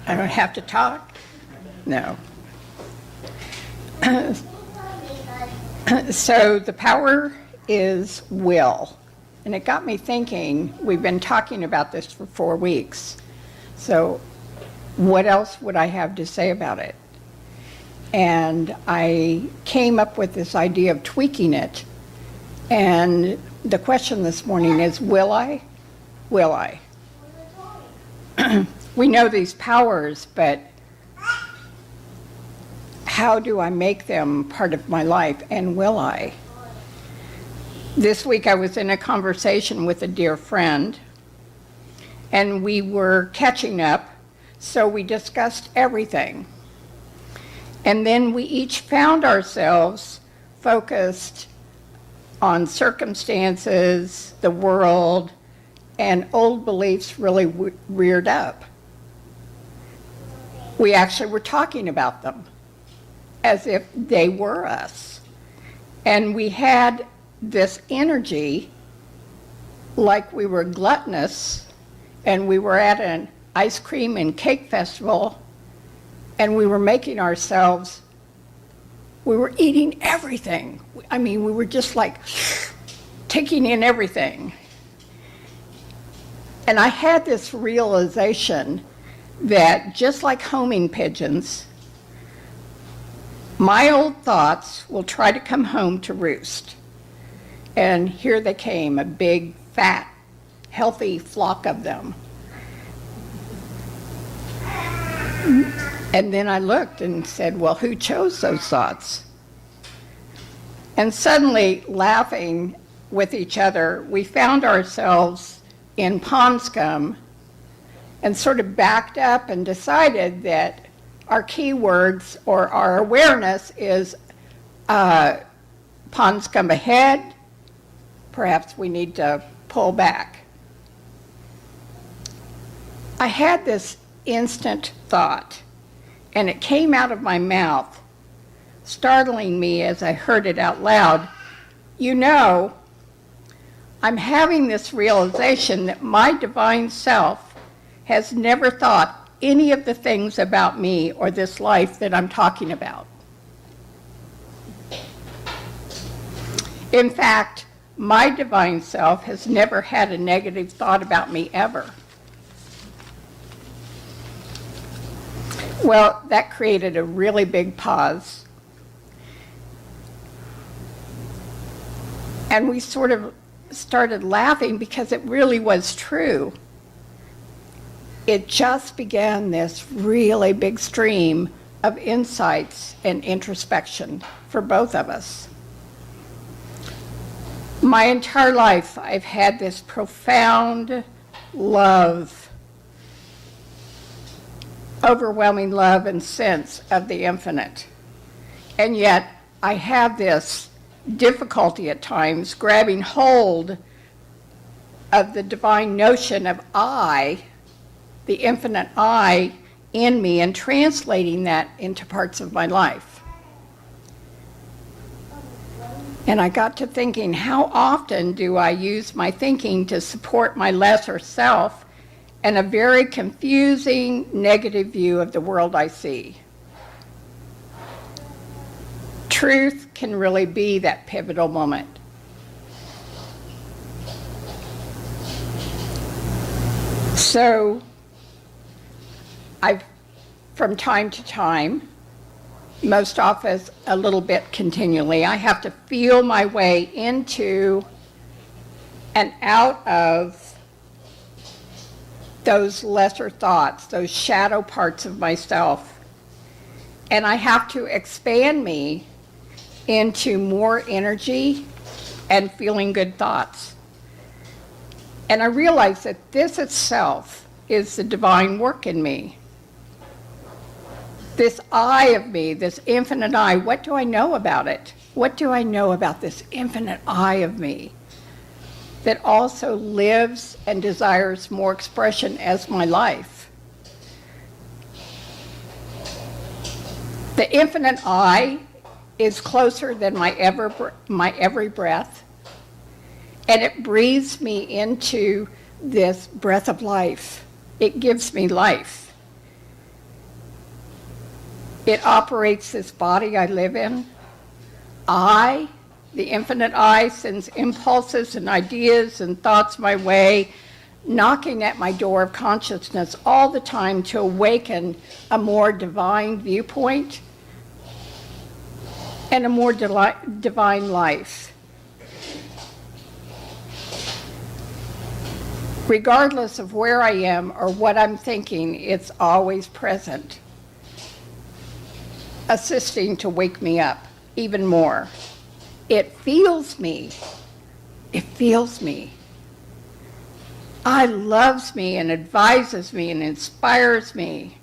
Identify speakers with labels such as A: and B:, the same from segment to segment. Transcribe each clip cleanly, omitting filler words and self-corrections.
A: I don't have to talk? No. So the power is will. And it got me thinking, we've been talking about this for 4 weeks. So what else would I have to say about it? And I came up with this idea of tweaking it. And the question this morning is, will I? Will I? We know these powers, but how do I make them part of my life, and will I? This week I was in a conversation with a dear friend, and we were catching up, so we discussed everything. And then we each found ourselves focused on circumstances, the world, and old beliefs really reared up. We actually were talking about them as if they were us. And we had this energy like we were gluttonous, and we were at an ice cream and cake festival, and we were making ourselves, we were eating everything. I mean, we were just like taking in everything. And I had this realization that just like homing pigeons, my old thoughts will try to come home to roost. And here they came, a big, fat, healthy flock of them. And then I looked and said, well, who chose those thoughts? And suddenly, laughing with each other, we found ourselves in pond scum and sort of backed up and decided that our keywords or our awareness is pond scum ahead, perhaps we need to pull back. I had this instant thought, and it came out of my mouth, startling me as I heard it out loud. You know, I'm having this realization that my divine self has never thought any of the things about me or this life that I'm talking about. In fact, my divine self has never had a negative thought about me ever. Well, that created a really big pause. And we sort of started laughing because it really was true. It just began this really big stream of insights and introspection for both of us. My entire life, I've had this profound love, overwhelming love and sense of the infinite. And yet, I have this difficulty at times grabbing hold of the divine notion of I, the infinite I in me, and translating that into parts of my life. And I got to thinking, how often do I use my thinking to support my lesser self and a very confusing, negative view of the world I see? Truth can really be that pivotal moment. So, from time to time, most often a little bit continually, I have to feel my way into and out of those lesser thoughts, those shadow parts of myself. And I have to expand me into more energy and feeling good thoughts. And I realize that this itself is the divine work in me. This I of me, this infinite I, what do I know about it? What do I know about this infinite I of me that also lives and desires more expression as my life? The infinite I is closer than my every breath, and it breathes me into this breath of life. It gives me life. It operates this body I live in. I, the infinite I, sends impulses and ideas and thoughts my way, knocking at my door of consciousness all the time to awaken a more divine viewpoint and a more divine life. Regardless of where I am or what I'm thinking, it's always present, assisting to wake me up even more. It feels me. It feels me. I loves me and advises me and inspires me.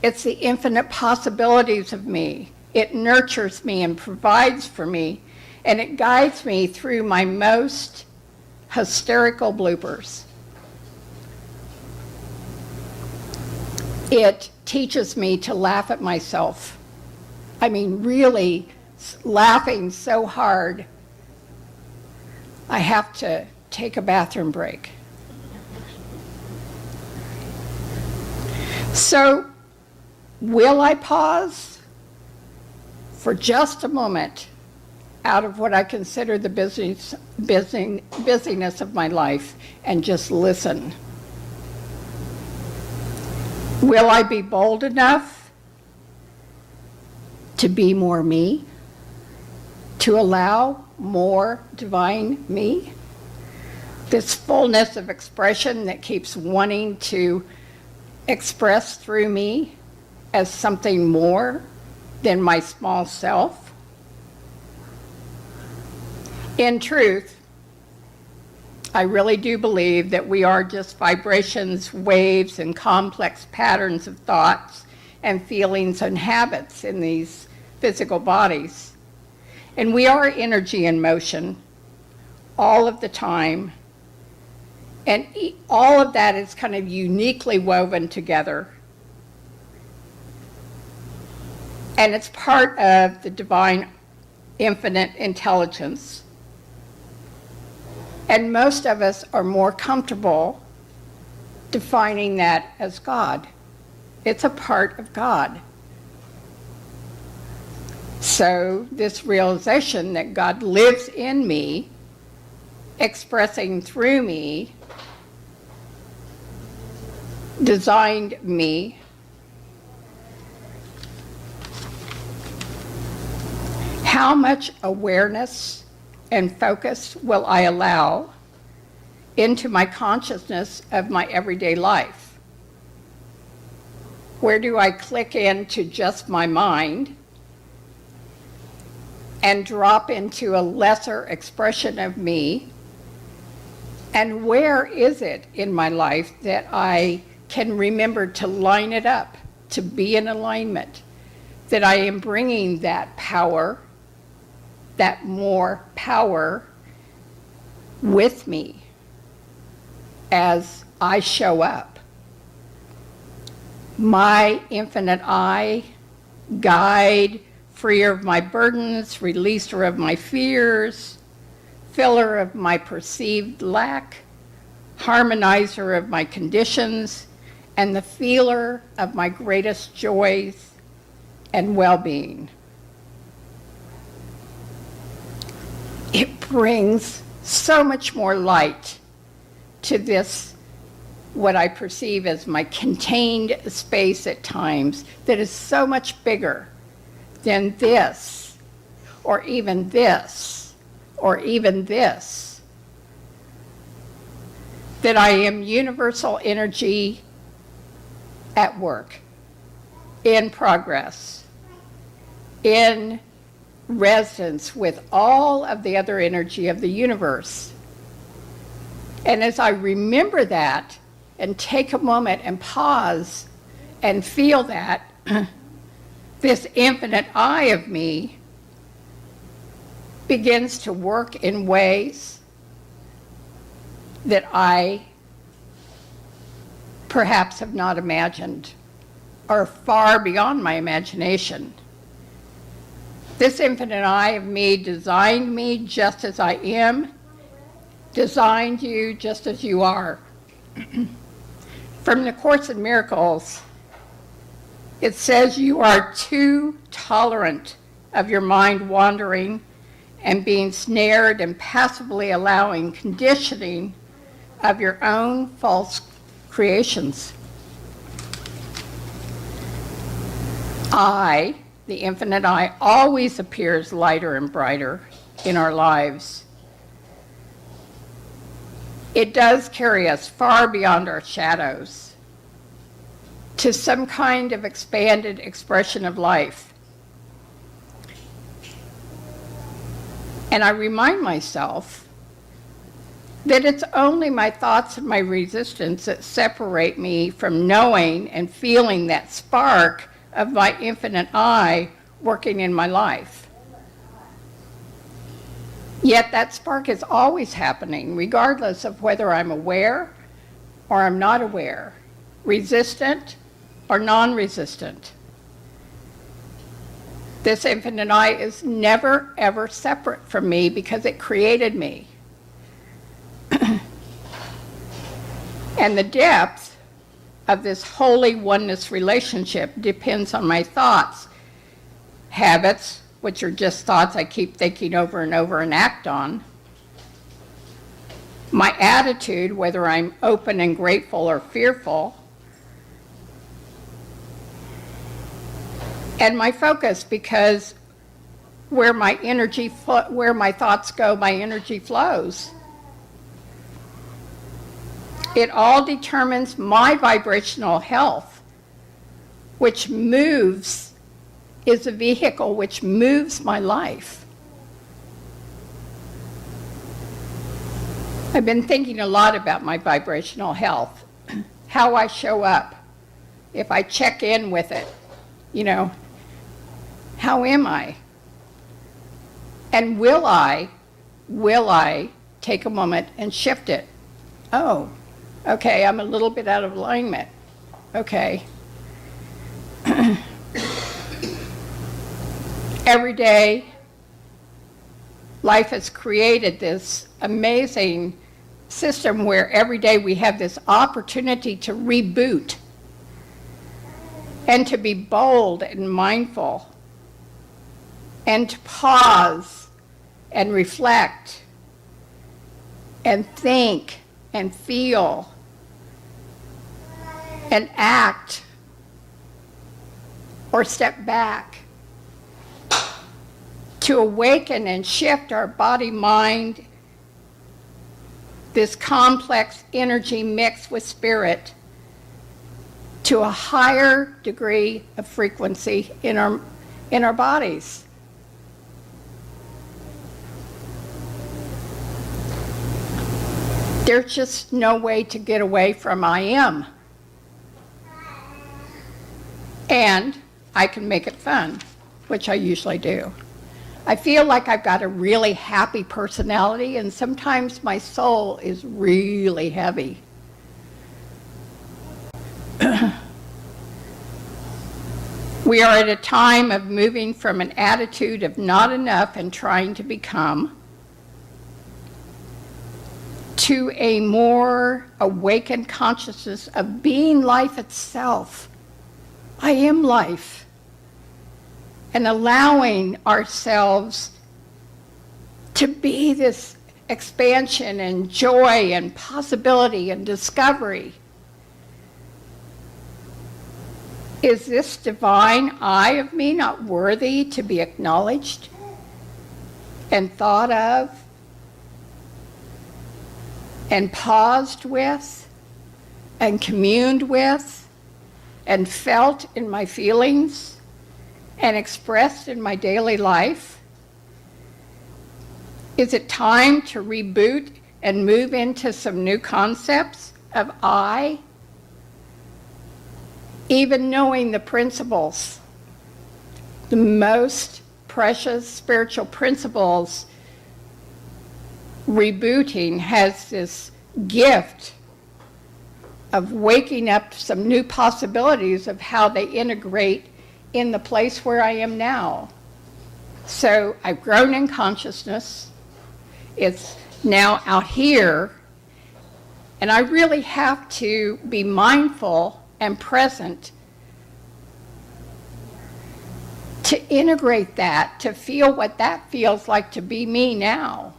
A: It's the infinite possibilities of me. It nurtures me and provides for me, and it guides me through my most hysterical bloopers. It teaches me to laugh at myself. I mean, really laughing so hard, I have to take a bathroom break. So, will I pause for just a moment out of what I consider the busyness of my life and just listen? Will I be bold enough to be more me? To allow more divine me? This fullness of expression that keeps wanting to express through me as something more than my small self? In truth, I really do believe that we are just vibrations, waves, and complex patterns of thoughts and feelings and habits in these physical bodies. And we are energy in motion all of the time. And all of that is kind of uniquely woven together. And it's part of the divine infinite intelligence. And most of us are more comfortable defining that as God. It's a part of God. So this realization that God lives in me, expressing through me, designed me, how much awareness and focus will I allow into my consciousness of my everyday life? Where do I click into just my mind and drop into a lesser expression of me? And where is it in my life that I can remember to line it up, to be in alignment, that I am bringing that power, that more power with me as I show up? My infinite I, guide, freer of my burdens, releaser of my fears, filler of my perceived lack, harmonizer of my conditions, and the feeler of my greatest joys and well-being. It brings so much more light to this, what I perceive as my contained space at times, that is so much bigger than this, or even this, or even this. That I am universal energy at work, in progress, in resonance with all of the other energy of the universe. And as I remember that and take a moment and pause and feel that, this infinite I of me begins to work in ways that I perhaps have not imagined, or far beyond my imagination. This infinite I of me designed me just as I am, designed you just as you are. From the Course in Miracles, It says you are too tolerant of your mind wandering and being snared and passively allowing conditioning of your own false creations. I, the infinite I, always appears lighter and brighter in our lives. It does carry us far beyond our shadows to some kind of expanded expression of life. And I remind myself that it's only my thoughts and my resistance that separate me from knowing and feeling that spark of my infinite I working in my life. Yet that spark is always happening, regardless of whether I'm aware or I'm not aware, resistant or non-resistant. This infinite I is never, ever separate from me because it created me. And the depth of this holy oneness relationship depends on my thoughts, habits, which are just thoughts I keep thinking over and over and act on, my attitude, whether I'm open and grateful or fearful, and my focus, because where my thoughts go, my energy flows. It all determines my vibrational health, which is a vehicle which moves my life. I've been thinking a lot about my vibrational health, how I show up, if I check in with it, how am I? And will I take a moment and shift it? Oh, okay, I'm a little bit out of alignment. Okay. Every day, life has created this amazing system where every day we have this opportunity to reboot and to be bold and mindful and to pause and reflect and think and feel and act or step back to awaken and shift our body, mind, this complex energy mixed with spirit to a higher degree of frequency in our bodies. There's just no way to get away from I am. And I can make it fun, which I usually do. I feel like I've got a really happy personality, and sometimes my soul is really heavy. We are at a time of moving from an attitude of not enough and trying to become to a more awakened consciousness of being life itself. I am life. And allowing ourselves to be this expansion and joy and possibility and discovery. Is this divine I of me not worthy to be acknowledged and thought of and paused with and communed with and felt in my feelings and expressed in my daily life? Is it time to reboot and move into some new concepts of I? Even knowing the principles, the most precious spiritual principles, rebooting has this gift of waking up some new possibilities of how they integrate in the place where I am now. So I've grown in consciousness. It's now out here, and I really have to be mindful and present to integrate that, to feel what that feels like to be me now.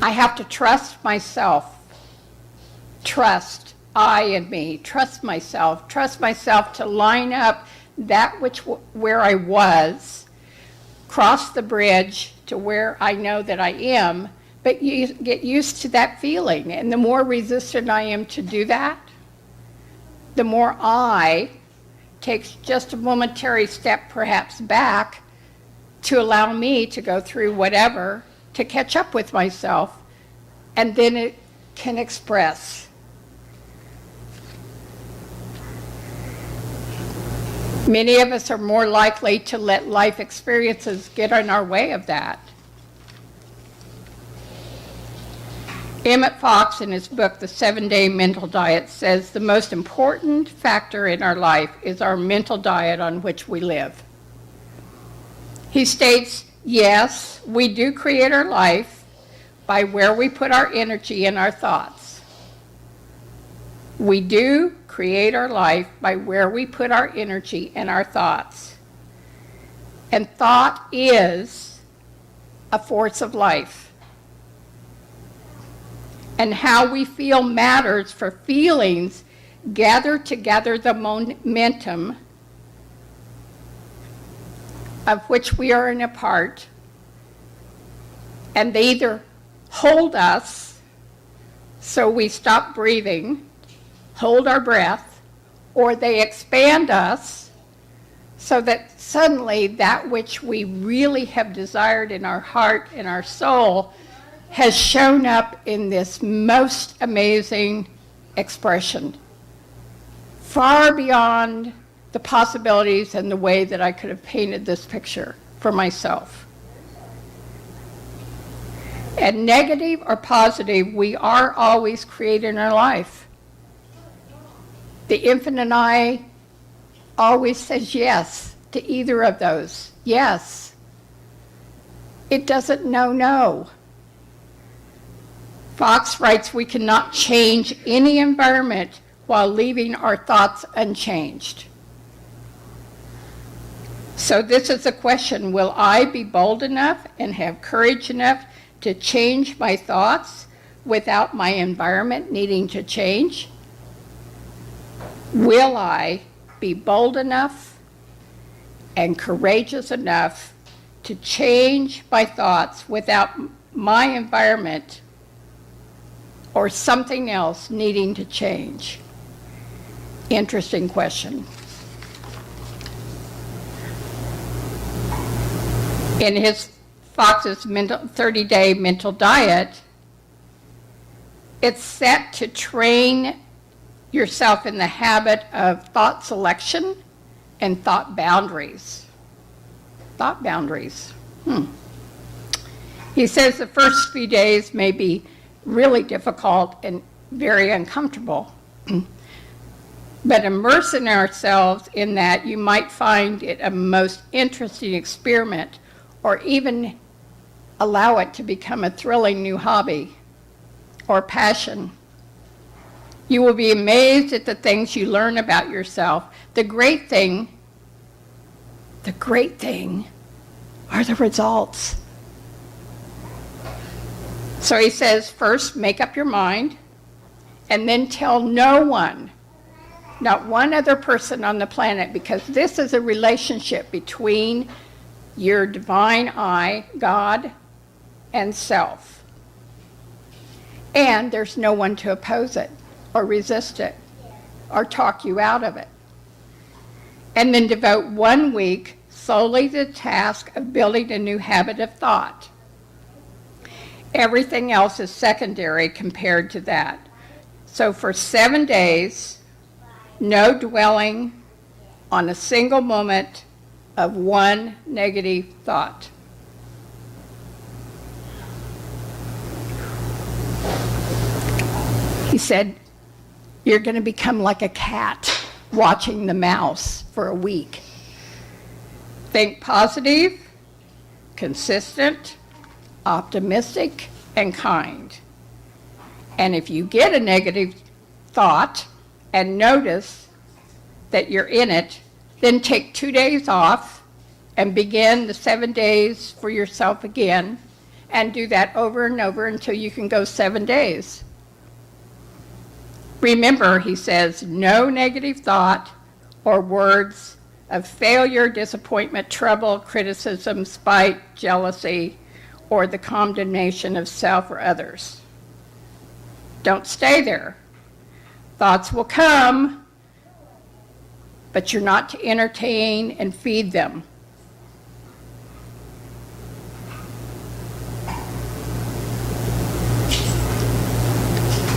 A: I have to trust myself. Trust I and me. Trust myself. Trust myself to line up that where I was, cross the bridge to where I know that I am, but you get used to that feeling. And the more resistant I am to do that, the more I take just a momentary step perhaps back to allow me to go through whatever, to catch up with myself, and then it can express. Many of us are more likely to let life experiences get in our way of that. Emmett Fox, in his book, The 7-Day Mental Diet, says the most important factor in our life is our mental diet on which we live. He states, yes, we do create our life by where we put our energy and our thoughts. We do create our life by where we put our energy and our thoughts. And thought is a force of life. And how we feel matters, for feelings gather together the momentum of which we are in a part, and they either hold us so we stop breathing, hold our breath, or they expand us so that suddenly that which we really have desired in our heart and our soul has shown up in this most amazing expression, far beyond the possibilities and the way that I could have painted this picture for myself. And negative or positive, we are always creating our life. The infinite I always says yes to either of those. Yes. It doesn't know no. Fox writes, we cannot change any environment while leaving our thoughts unchanged. So this is the question, will I be bold enough and have courage enough to change my thoughts without my environment needing to change? Will I be bold enough and courageous enough to change my thoughts without my environment or something else needing to change? Interesting question. In his Fox's 30-day mental diet, it's set to train yourself in the habit of thought selection and thought boundaries. Thought boundaries. He says the first few days may be really difficult and very uncomfortable. But immersing ourselves in that, you might find it a most interesting experiment, or even allow it to become a thrilling new hobby or passion. You will be amazed at the things you learn about yourself. The great thing are the results. So he says, first, make up your mind, and then tell no one, not one other person on the planet, because this is a relationship between your divine I, God, and self. And there's no one to oppose it, or resist it, or talk you out of it. And then devote 1 week solely to the task of building a new habit of thought. Everything else is secondary compared to that. So for 7 days, no dwelling on a single moment of one negative thought. He said, you're going to become like a cat watching the mouse for a week. Think positive, consistent, optimistic, and kind. And if you get a negative thought and notice that you're in it, Then take 2 days off and begin the 7 days for yourself again, and do that over and over until you can go 7 days. Remember, he says, no negative thought or words of failure, disappointment, trouble, criticism, spite, jealousy, or the condemnation of self or others. Don't stay there. Thoughts will come, but you're not to entertain and feed them.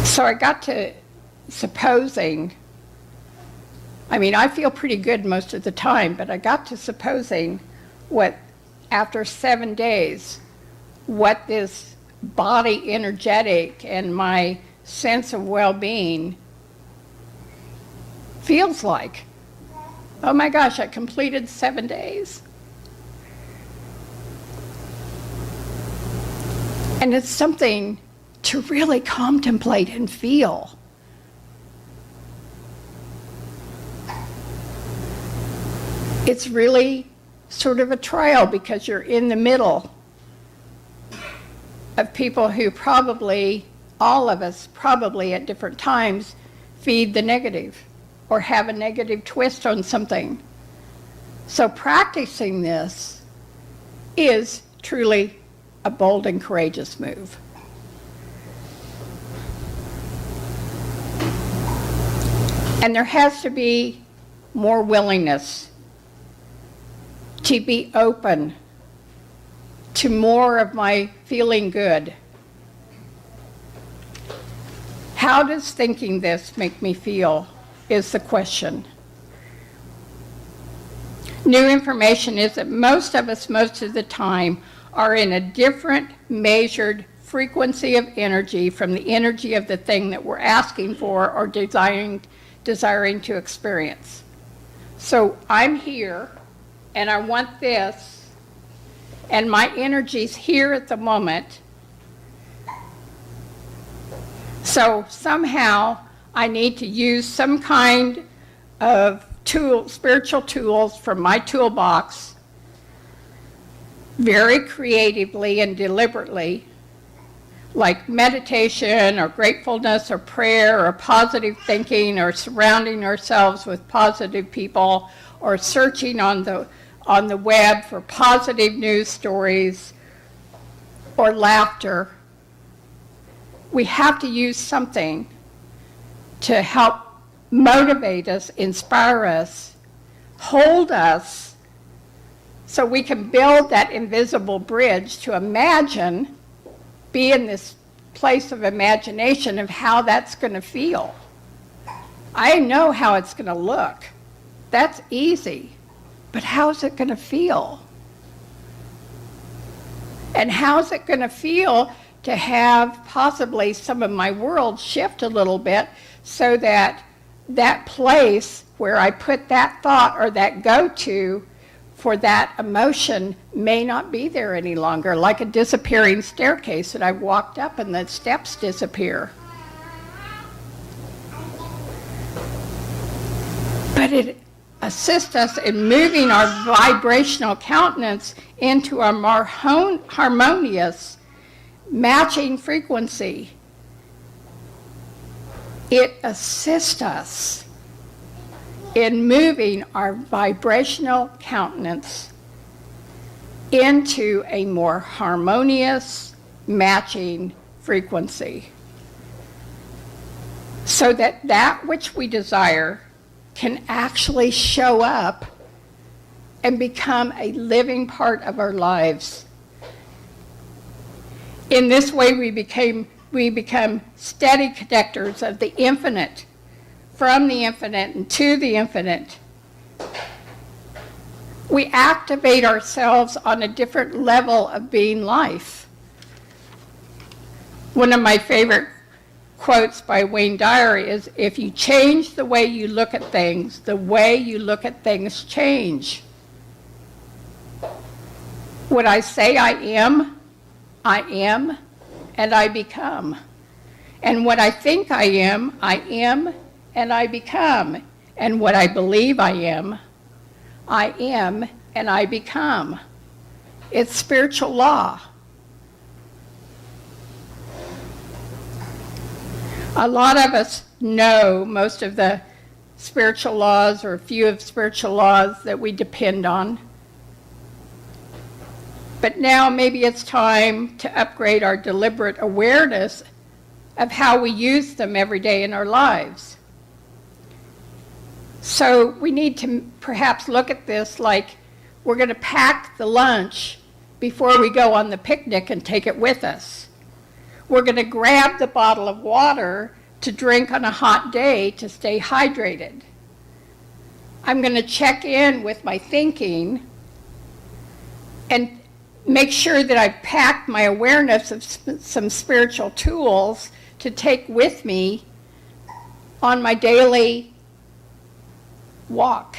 A: So I got to supposing, I feel pretty good most of the time, but I got to supposing what, after 7 days, what this body energetic and my sense of well-being feels like. Oh my gosh, I completed 7 days. And it's something to really contemplate and feel. It's really sort of a trial because you're in the middle of people who probably, all of us probably at different times, feed the negative or have a negative twist on something. So practicing this is truly a bold and courageous move. And there has to be more willingness to be open to more of my feeling good. How does thinking this make me feel is the question. New information is that most of us, most of the time, are in a different measured frequency of energy from the energy of the thing that we're asking for or desiring to experience. So I'm here, and I want this, and my energy's here at the moment. So somehow I need to use some kind of spiritual tools from my toolbox very creatively and deliberately, like meditation or gratefulness or prayer or positive thinking or surrounding ourselves with positive people or searching on the web for positive news stories or laughter. We have to use something to help motivate us, inspire us, hold us, so we can build that invisible bridge to imagine, be in this place of imagination of how that's going to feel. I know how it's going to look. That's easy. But how's it going to feel? And how's it going to feel to have possibly some of my world shift a little bit so that that place where I put that thought or that go-to for that emotion may not be there any longer, like a disappearing staircase that I've walked up and the steps disappear. But it assists us in moving our vibrational countenance into a more harmonious, matching frequency. It assists us in moving our vibrational countenance into a more harmonious, matching frequency, so that that which we desire can actually show up and become a living part of our lives. In this way, we become steady connectors of the infinite, from the infinite and to the infinite. We activate ourselves on a different level of being life. One of my favorite quotes by Wayne Dyer is, if you change the way you look at things, the way you look at things change. What I say I am, and I become. And what I think I am, and I become. And what I believe I am, I am and I become. It's spiritual law. A lot of us know most of the spiritual laws, or a few of spiritual laws that we depend on. But now maybe it's time to upgrade our deliberate awareness of how we use them every day in our lives. So we need to perhaps look at this like we're going to pack the lunch before we go on the picnic and take it with us. We're going to grab the bottle of water to drink on a hot day to stay hydrated. I'm going to check in with my thinking and make sure that I've packed my awareness of some spiritual tools to take with me on my daily walk.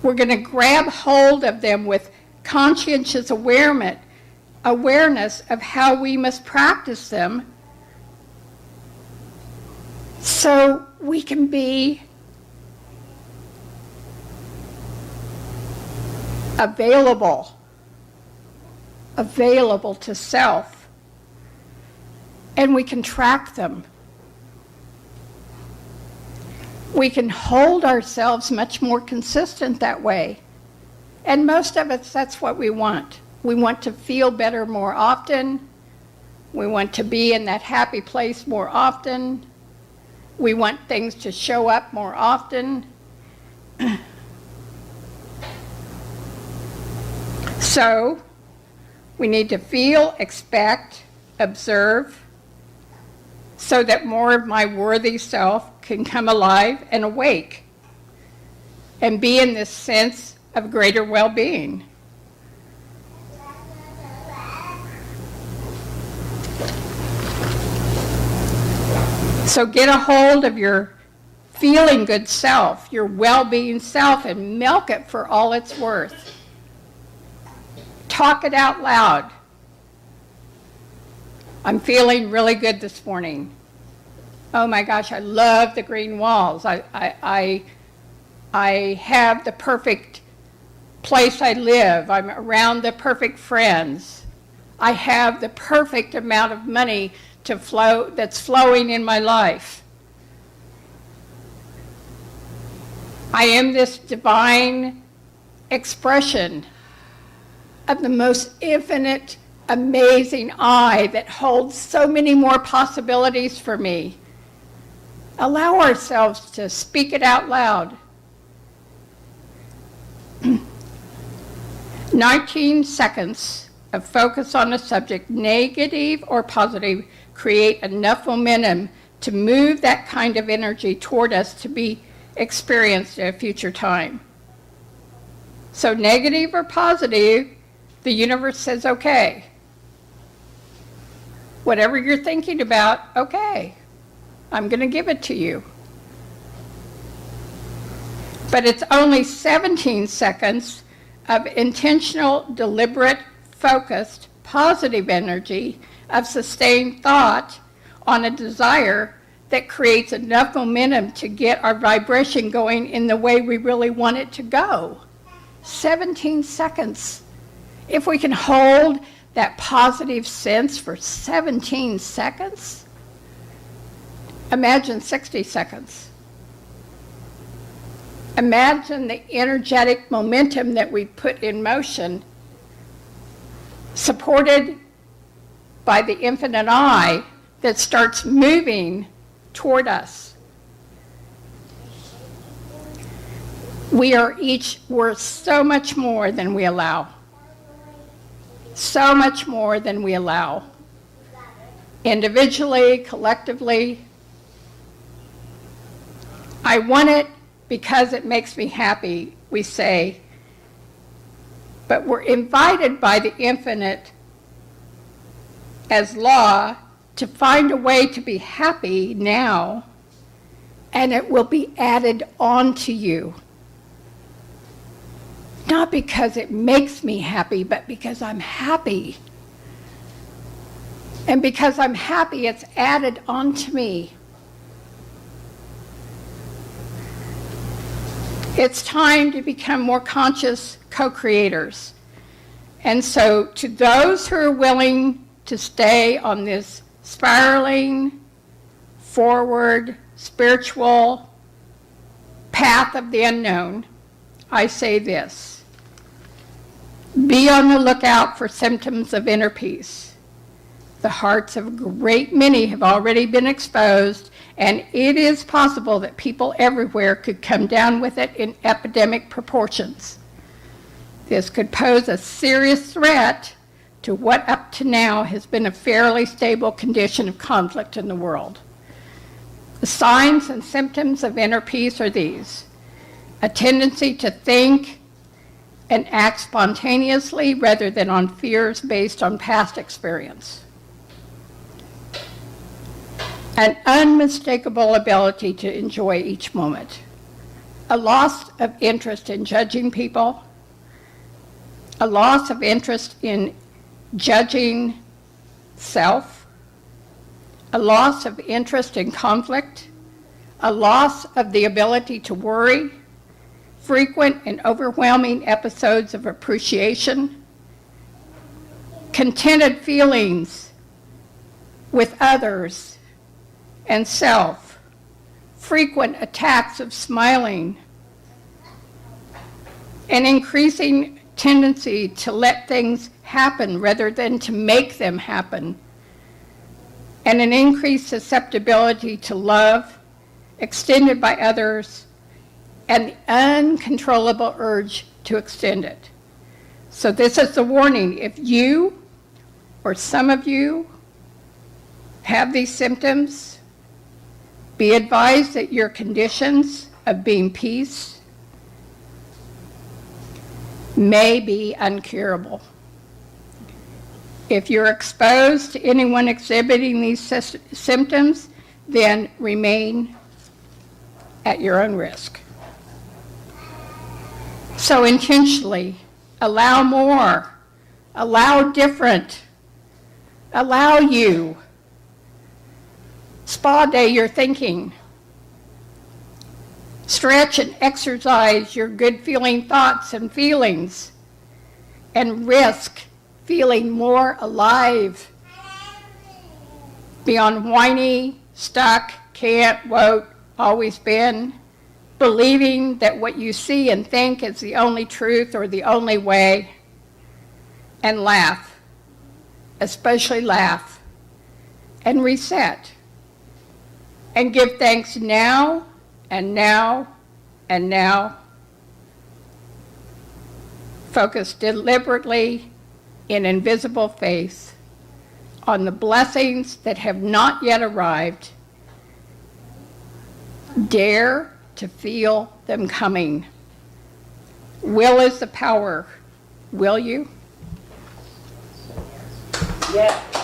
A: We're going to grab hold of them with conscientious awareness of how we must practice them so we can be available to self, and we can track them. We can hold ourselves much more consistent that way. And most of us, that's what we want. We want to feel better more often. We want to be in that happy place more often. We want things to show up more often. So, we need to feel, expect, observe, so that more of my worthy self can come alive and awake and be in this sense of greater well-being. So get a hold of your feeling good self, your well-being self, and milk it for all it's worth. Talk it out loud. I'm feeling really good this morning. Oh my gosh, I love the green walls. I have the perfect place I live. I'm around the perfect friends. I have the perfect amount of money to flow that's flowing in my life. I am this divine expression of the most infinite, amazing I that holds so many more possibilities for me. Allow ourselves to speak it out loud. 19 seconds of focus on a subject, negative or positive, create enough momentum to move that kind of energy toward us to be experienced at a future time. So negative or positive, the universe says, okay. Whatever you're thinking about, okay, I'm going to give it to you. But it's only 17 seconds of intentional, deliberate, focused, positive energy of sustained thought on a desire that creates enough momentum to get our vibration going in the way we really want it to go. 17 seconds. If we can hold that positive sense for 17 seconds, imagine 60 seconds. Imagine the energetic momentum that we put in motion, supported by the infinite I that starts moving toward us. We are each worth so much more than we allow. So much more than we allow. Individually, collectively. I want it because it makes me happy, we say. But we're invited by the infinite as law to find a way to be happy now, and it will be added on to you. Not because it makes me happy, but because I'm happy. And because I'm happy, it's added onto me. It's time to become more conscious co-creators. And so to those who are willing to stay on this spiraling forward spiritual path of the unknown, I say this: be on the lookout for symptoms of inner peace. The hearts of a great many have already been exposed, and it is possible that people everywhere could come down with it in epidemic proportions. This could pose a serious threat to what up to now has been a fairly stable condition of conflict in the world. The signs and symptoms of inner peace are these: a tendency to think and act spontaneously rather than on fears based on past experience. An unmistakable ability to enjoy each moment. A loss of interest in judging people. A loss of interest in judging self. A loss of interest in conflict. A loss of the ability to worry. Frequent and overwhelming episodes of appreciation, contented feelings with others and self, frequent attacks of smiling, an increasing tendency to let things happen rather than to make them happen, and an increased susceptibility to love extended by others, and the uncontrollable urge to extend it. So this is the warning. If you or some of you have these symptoms, be advised that your conditions of being peace may be uncurable. If you're exposed to anyone exhibiting these symptoms, then remain at your own risk. So intentionally, allow more, allow different, allow you. Spa day your thinking. Stretch and exercise your good feeling thoughts and feelings, and risk feeling more alive beyond whiny, stuck, can't, won't, always been, believing that what you see and think is the only truth or the only way, and laugh, especially laugh, and reset, and give thanks now and now and now. Focus deliberately in invisible faith on the blessings that have not yet arrived. Dare to feel them coming. Will is the power. Will you?
B: Yeah.